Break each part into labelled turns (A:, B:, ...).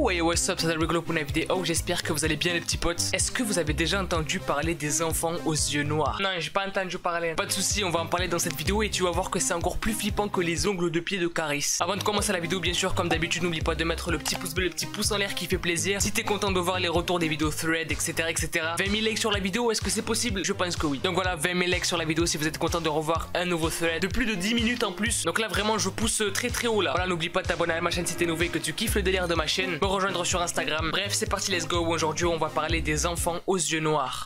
A: Yo, hey, what's up, c'est Rigolo pour une vidéo. J'espère que vous allez bien les petits potes. Est-ce que vous avez déjà entendu parler des enfants aux yeux noirs? Non, j'ai pas entendu parler. Pas de soucis, on va en parler dans cette vidéo et tu vas voir que c'est encore plus flippant que les ongles de pied de Caris. Avant de commencer la vidéo, bien sûr, comme d'habitude, n'oublie pas de mettre le petit pouce bleu, le petit pouce en l'air qui fait plaisir. Si t'es content de voir les retours des vidéos thread, etc., etc. 20 000 likes sur la vidéo, est-ce que c'est possible? Je pense que oui. Donc voilà, 20 000 likes sur la vidéo si vous êtes content de revoir un nouveau thread de plus de 10 minutes en plus. Donc là, vraiment, je pousse très très haut là. Voilà, n'oublie pas de t'abonner à ma chaîne si t'es nouveau et que tu kiffes le délire de ma chaîne. Me rejoindre sur Instagram. Bref, c'est parti, let's go. Aujourd'hui, on va parler des enfants aux yeux noirs.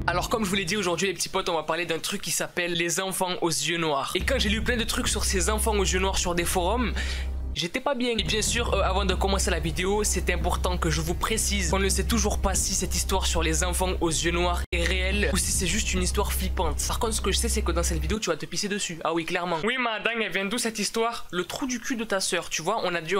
A: Alors comme je vous l'ai dit aujourd'hui les petits potes, on va parler d'un truc qui s'appelle les enfants aux yeux noirs. Et quand j'ai lu plein de trucs sur ces enfants aux yeux noirs sur des forums, j'étais pas bien. Et bien sûr, avant de commencer la vidéo, c'est important que je vous précise qu'on ne sait toujours pas si cette histoire sur les enfants aux yeux noirs est réelle ou si c'est juste une histoire flippante. Par contre, ce que je sais, c'est que dans cette vidéo, tu vas te pisser dessus. Ah oui, clairement. Oui, madame, elle vient d'où cette histoire? Le trou du cul de ta sœur, tu vois. On a dû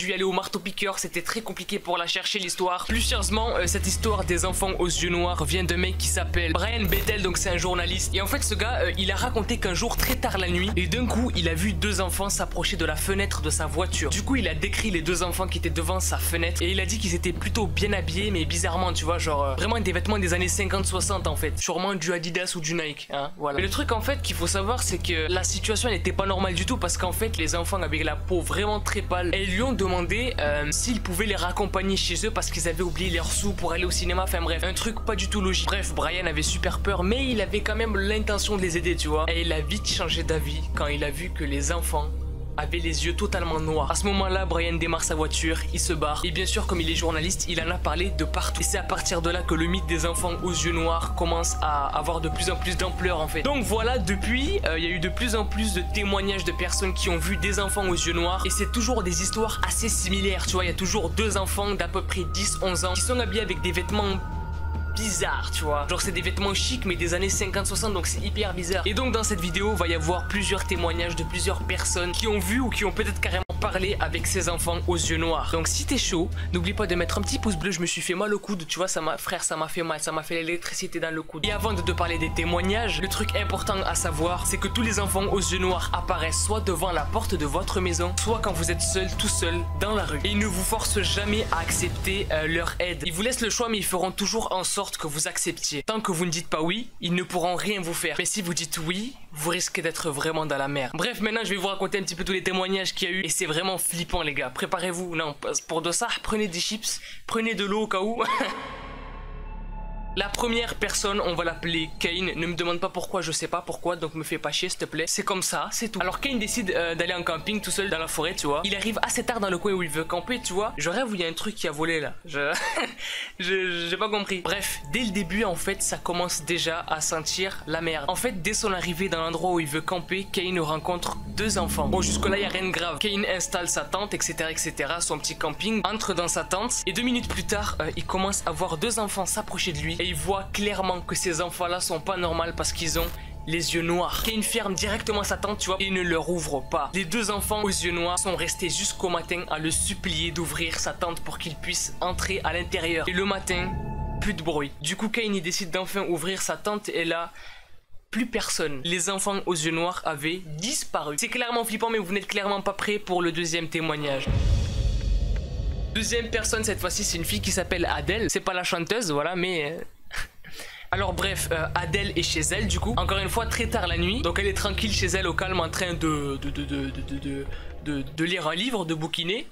A: y aller au marteau-piqueur. C'était très compliqué pour la chercher, l'histoire. Plus sérieusement, cette histoire des enfants aux yeux noirs vient d'un mec qui s'appelle Brian Bethel, donc c'est un journaliste. Et en fait, ce gars, il a raconté qu'un jour, très tard la nuit, et d'un coup, il a vu deux enfants s'approcher de la fenêtre de sa voiture. Du coup, il a décrit les deux enfants qui étaient devant sa fenêtre et il a dit qu'ils étaient plutôt bien habillés, mais bizarrement, tu vois, genre vraiment des vêtements des années 50-60 en fait. Sûrement du Adidas ou du Nike, hein, voilà. Mais le truc en fait qu'il faut savoir, c'est que la situation n'était pas normale du tout parce qu'en fait, les enfants avaient la peau vraiment très pâle et ils lui ont demandé s'ils pouvaient les raccompagner chez eux parce qu'ils avaient oublié leurs sous pour aller au cinéma. Enfin bref, un truc pas du tout logique. Bref, Brian avait super peur, mais il avait quand même l'intention de les aider, tu vois. Et il a vite changé d'avis quand il a vu que les enfants avait les yeux totalement noirs. À ce moment-là, Brian démarre sa voiture, il se barre. Et bien sûr, comme il est journaliste, il en a parlé de partout. Et c'est à partir de là que le mythe des enfants aux yeux noirs commence à avoir de plus en plus d'ampleur en fait. Donc voilà, depuis, il y a eu de plus en plus de témoignages de personnes qui ont vu des enfants aux yeux noirs. Et c'est toujours des histoires assez similaires, tu vois. Il y a toujours deux enfants d'à peu près 10-11 ans qui sont habillés avec des vêtements bizarre, tu vois, genre c'est des vêtements chics mais des années 50-60, donc c'est hyper bizarre. Et donc dans cette vidéo va y avoir plusieurs témoignages de plusieurs personnes qui ont vu ou qui ont peut-être carrément parlé avec ces enfants aux yeux noirs. Donc si t'es chaud, n'oublie pas de mettre un petit pouce bleu. Je me suis fait mal au coude, tu vois, frère, ça m'a fait mal, ça m'a fait l'électricité dans le coude. Et avant de te parler des témoignages, le truc important à savoir, c'est que tous les enfants aux yeux noirs apparaissent soit devant la porte de votre maison, soit quand vous êtes seul, tout seul, dans la rue. Et ils ne vous forcent jamais à accepter leur aide. Ils vous laissent le choix, mais ils feront toujours en sorte que vous acceptiez. Tant que vous ne dites pas oui, ils ne pourront rien vous faire. Mais si vous dites oui, vous risquez d'être vraiment dans la merde. Bref, maintenant je vais vous raconter un petit peu tous les témoignages qu'il y a eu. Et c'est vraiment flippant les gars. Préparez-vous. Non, pour de ça, prenez des chips, prenez de l'eau au cas où. La première personne, on va l'appeler Kane. Ne me demande pas pourquoi, je sais pas pourquoi, donc me fais pas chier s'il te plaît. C'est comme ça, c'est tout. Alors Kane décide d'aller en camping tout seul dans la forêt, tu vois. Il arrive assez tard dans le coin où il veut camper, tu vois. Je rêve où il y a un truc qui a volé là. J'ai pas compris. Bref, dès le début en fait, ça commence déjà à sentir la merde. En fait, dès son arrivée dans l'endroit où il veut camper, Kane rencontre deux enfants. Bon, jusque là, il y a rien de grave. Kane installe sa tente, etc., etc., son petit camping, entre dans sa tente et 2 minutes plus tard, il commence à voir deux enfants s'approcher de lui. Et il voit clairement que ces enfants-là sont pas normaux parce qu'ils ont les yeux noirs. Kane ferme directement sa tente, tu vois, et ne leur ouvre pas. Les deux enfants aux yeux noirs sont restés jusqu'au matin à le supplier d'ouvrir sa tente pour qu'il puisse entrer à l'intérieur. Et le matin, plus de bruit. Du coup, Kane il décide d'enfin ouvrir sa tente et là, plus personne. Les enfants aux yeux noirs avaient disparu. C'est clairement flippant, mais vous n'êtes clairement pas prêts pour le deuxième témoignage. Deuxième personne, cette fois-ci, c'est une fille qui s'appelle Adèle. C'est pas la chanteuse, voilà, mais alors bref, Adèle est chez elle du coup, encore une fois très tard la nuit, donc elle est tranquille chez elle au calme en train de lire un livre, de bouquiner.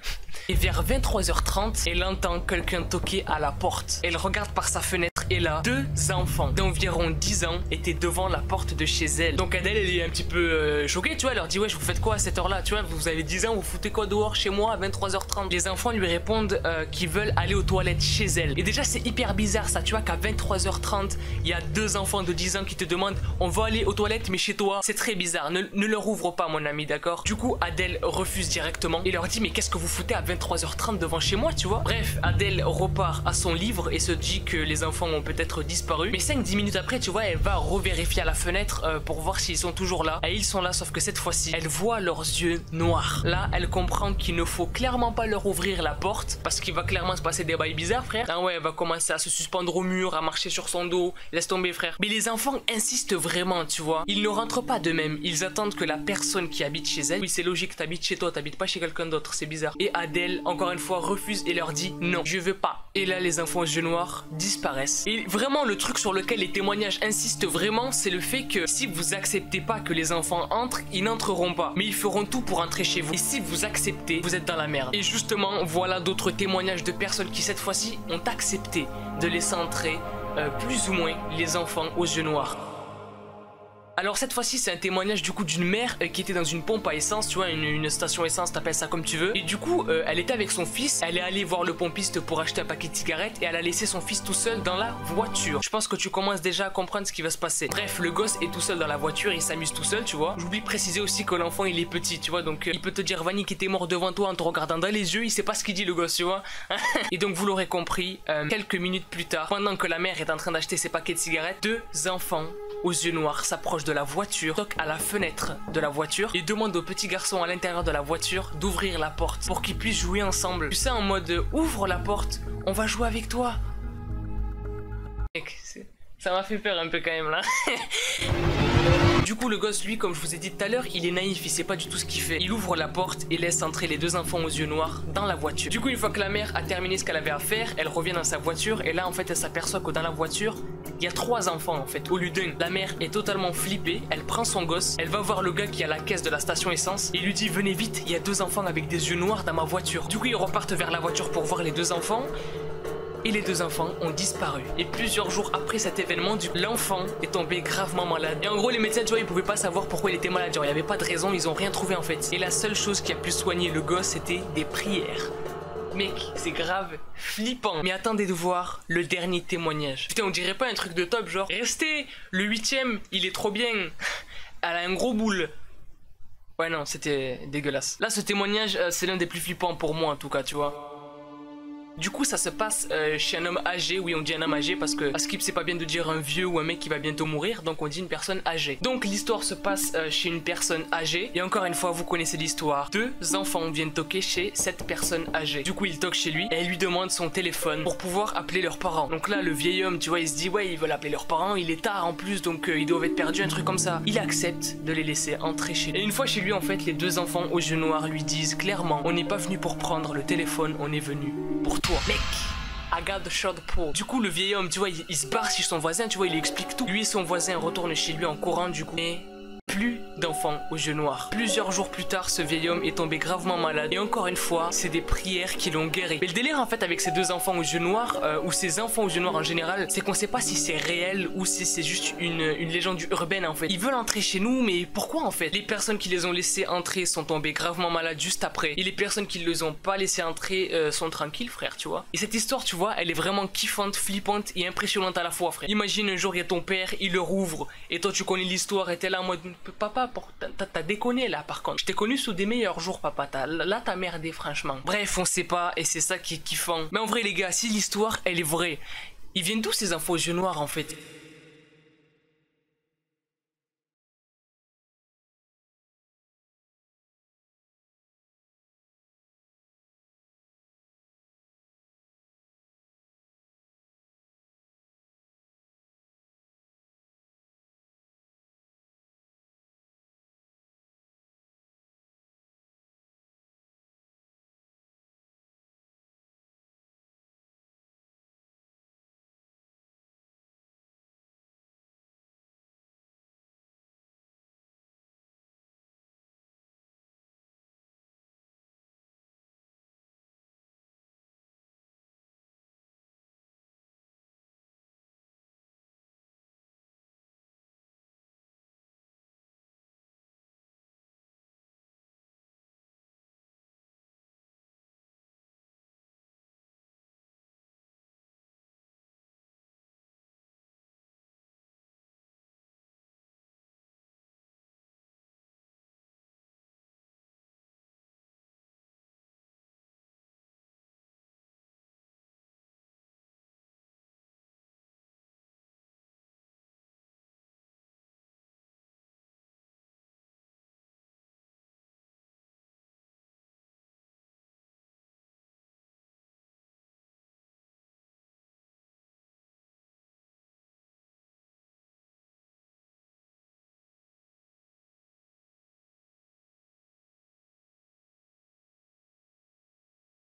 A: Et vers 23h30, elle entend quelqu'un toquer à la porte. Elle regarde par sa fenêtre et là, deux enfants d'environ 10 ans étaient devant la porte de chez elle. Donc Adèle, elle est un petit peu choquée, tu vois, elle leur dit ouais, vous faites quoi à cette heure-là, tu vois, vous avez 10 ans, vous foutez quoi dehors chez moi à 23h30? Les enfants lui répondent qu'ils veulent aller aux toilettes chez elle. Et déjà c'est hyper bizarre ça, tu vois, qu'à 23h30, il y a deux enfants de 10 ans qui te demandent on va aller aux toilettes mais chez toi. C'est très bizarre, ne leur ouvre pas mon ami, d'accord? Du coup Adèle refuse directement et leur dit mais qu'est-ce que vous foutez à 23h30 devant chez moi, tu vois? Bref, Adèle repart à son livre et se dit que les enfants ont ont peut-être disparu. Mais 5-10 minutes après, tu vois, elle va revérifier à la fenêtre pour voir s'ils sont toujours là. Et ils sont là, sauf que cette fois-ci, elle voit leurs yeux noirs. Là, elle comprend qu'il ne faut clairement pas leur ouvrir la porte parce qu'il va clairement se passer des bails bizarres, frère. Ah ouais, elle va commencer à se suspendre au mur, à marcher sur son dos. Laisse tomber, frère. Mais les enfants insistent vraiment, tu vois. Ils ne rentrent pas d'eux-mêmes. Ils attendent que la personne qui habite chez elle, oui, c'est logique, t'habites chez toi, t'habites pas chez quelqu'un d'autre, c'est bizarre. Et Adèle, encore une fois, refuse et leur dit non, je veux pas. Et là, les enfants aux yeux noirs disparaissent. Et vraiment, le truc sur lequel les témoignages insistent vraiment, c'est le fait que si vous acceptez pas que les enfants entrent, ils n'entreront pas. Mais ils feront tout pour entrer chez vous. Et si vous acceptez, vous êtes dans la merde. Et justement, voilà d'autres témoignages de personnes qui, cette fois-ci, ont accepté de laisser entrer plus ou moins les enfants aux yeux noirs. Alors cette fois-ci c'est un témoignage du coup d'une mère qui était dans une pompe à essence, tu vois, une station essence, t'appelles ça comme tu veux. Et du coup elle était avec son fils, elle est allée voir le pompiste pour acheter un paquet de cigarettes et elle a laissé son fils tout seul dans la voiture. Je pense que tu commences déjà à comprendre ce qui va se passer. Bref, le gosse est tout seul dans la voiture, il s'amuse tout seul, tu vois. J'oublie de préciser aussi que l'enfant il est petit, tu vois, donc il peut te dire Vanny qui était mort devant toi en te regardant dans les yeux, il sait pas ce qu'il dit le gosse, tu vois. Et donc vous l'aurez compris, quelques minutes plus tard, pendant que la mère est en train d'acheter ses paquets de cigarettes, deux enfants aux yeux noirs s'approche de la voiture, toque à la fenêtre de la voiture et demande au petit garçon à l'intérieur de la voiture d'ouvrir la porte pour qu'ils puissent jouer ensemble. Tu sais, en mode ouvre la porte, on va jouer avec toi. Mec, ça m'a fait peur un peu quand même là. Du coup le gosse lui, comme je vous ai dit tout à l'heure, il est naïf, il sait pas du tout ce qu'il fait. Il ouvre la porte et laisse entrer les deux enfants aux yeux noirs dans la voiture. Du coup une fois que la mère a terminé ce qu'elle avait à faire, elle revient dans sa voiture et là en fait elle s'aperçoit que dans la voiture il y a 3 enfants en fait au lieu d'un. La mère est totalement flippée, elle prend son gosse, elle va voir le gars qui est à la caisse de la station essence et lui dit venez vite, il y a 2 enfants avec des yeux noirs dans ma voiture. Du coup ils repartent vers la voiture pour voir les 2 enfants. Et les 2 enfants ont disparu. Et plusieurs jours après cet événement, l'enfant est tombé gravement malade. Et en gros, les médecins, tu vois, ils pouvaient pas savoir pourquoi il était malade. Genre, il n'y avait pas de raison, ils ont rien trouvé en fait. Et la seule chose qui a pu soigner le gosse, c'était des prières. Mec, c'est grave flippant. Mais attendez de voir le dernier témoignage. Putain, on dirait pas un truc de top, genre, restez, le 8e, il est trop bien. Elle a un gros boule. Ouais, non, c'était dégueulasse. Là, ce témoignage, c'est l'un des plus flippants pour moi, en tout cas, tu vois. Du coup ça se passe chez un homme âgé, oui on dit un homme âgé parce que à Skip c'est pas bien de dire un vieux ou un mec qui va bientôt mourir, donc on dit une personne âgée. Donc l'histoire se passe chez une personne âgée et encore une fois vous connaissez l'histoire. 2 enfants viennent toquer chez cette personne âgée. Du coup ils toquent chez lui et elle lui demande son téléphone pour pouvoir appeler leurs parents. Donc là le vieil homme tu vois il se dit ouais ils veulent appeler leurs parents, il est tard en plus donc ils doivent être perdus, un truc comme ça. Il accepte de les laisser entrer chez lui. Et une fois chez lui en fait les 2 enfants aux yeux noirs lui disent clairement on n'est pas venu pour prendre le téléphone, on est venu pour toi. Mec, I got the shot pour. Du coup, le vieil homme, tu vois, il se barre chez son voisin, tu vois, il lui explique tout. Lui et son voisin retournent chez lui en courant, du coup. Mais plus d'enfants aux yeux noirs. Plusieurs jours plus tard, ce vieil homme est tombé gravement malade. Et encore une fois, c'est des prières qui l'ont guéri. Mais le délire en fait avec ces 2 enfants aux yeux noirs, ou ces enfants aux yeux noirs en général, c'est qu'on sait pas si c'est réel ou si c'est juste une légende urbaine en fait. Ils veulent entrer chez nous, mais pourquoi en fait? Les personnes qui les ont laissés entrer sont tombées gravement malades juste après. Et les personnes qui ne les ont pas laissés entrer sont tranquilles, frère, tu vois. Et cette histoire, tu vois, elle est vraiment kiffante, flippante et impressionnante à la fois, frère. Imagine un jour, il y a ton père, il le rouvre, et toi tu connais l'histoire et t'es là en mode papa, t'as déconné là par contre. Je t'ai connu sous des meilleurs jours papa, là t'as merdé franchement. Bref, on sait pas et c'est ça qui est kiffant. Mais en vrai les gars, si l'histoire elle est vraie, ils viennent d'où ces infos aux yeux noirs en fait?